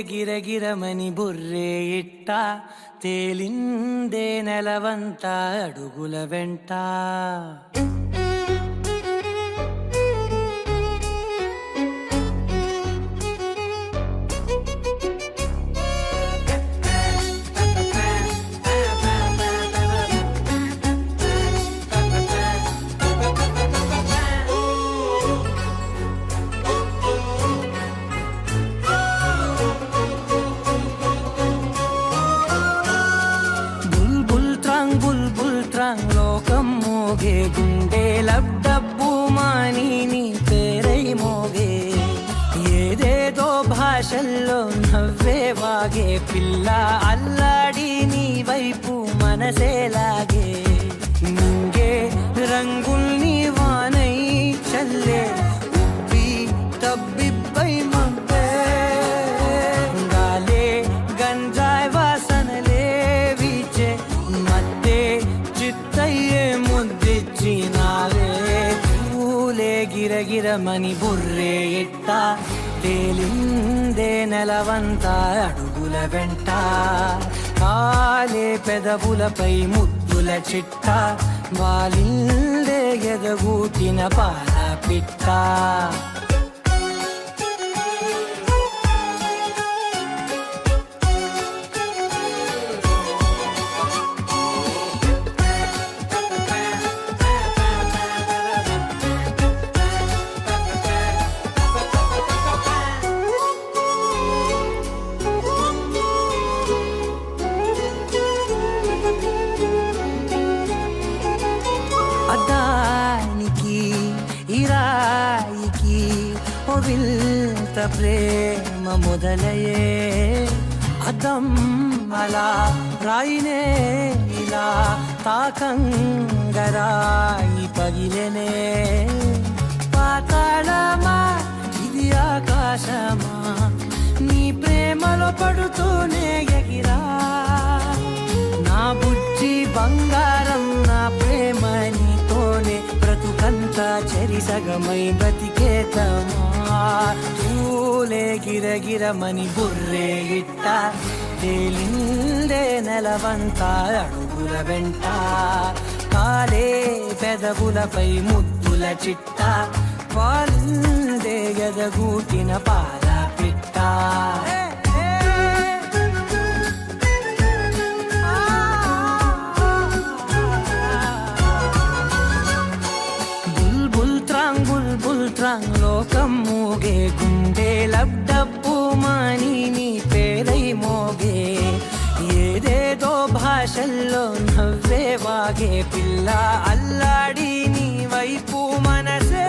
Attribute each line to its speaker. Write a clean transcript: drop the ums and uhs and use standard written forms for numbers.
Speaker 1: గిరగిరమని బుర్రే ఇట్ట తేలిందే నెలవంత అడుగుల వెంట. లోకం మోగే గుండె లబ్డబ్బు మాని నీ పేరై మోగే. ఏదేదో భాషల్లో నవ్వే వాగే పిల్ల అల్లాడి నీ వైపు మనసేలాగే. నింగే రంగుల్ని వానై చల్లే ఉబ్బి తబ్బిబ్బై మబ్బే. గాలే గంజాయ్ వాసనలే వీచే మత్తే చిత్తయ్యే ముద్దిచ్చినావే. పూలే గిరగిరమని బుర్రే ఇట్ట తేలిందే నెలవంత అడుగుల వెంట. కాలే పెదవులపై ముద్దుల చిట్ట వాలిందే ఎదగూటిన పాల పిట్ట. అద్దానికి ఇరాయికి ఓ వింత ప్రేమ మొదలయే. అద్దం అలా రాయినే ఇలా తాకంగరాయి పగిలెనే. పాతాళమా ఇది ఆకాశమా నీ ప్రేమలో పడుతూనే ఎగిరా. నా బుజ్జి బంగారం నా ప్రేమ నీతోనే బ్రతుకంతా చెరిసగమై బతికేతమా. తూలే గిరగిరమని బుర్రే ఇట్ట తేలిందే నెలవంత అడుగుల వెంట. కాలే పెదవులపై ముద్దుల చిట్ట వాలిందే ఎదగూటిన పాల పిట్ట. లోకం మోగే గుండె లబ్డబ్బు మాని నీ పేరై మోగే. ఏదేదో భాషల్లో నవ్వే వాగే పిల్ల అల్లాడి నీ వైపు మనసే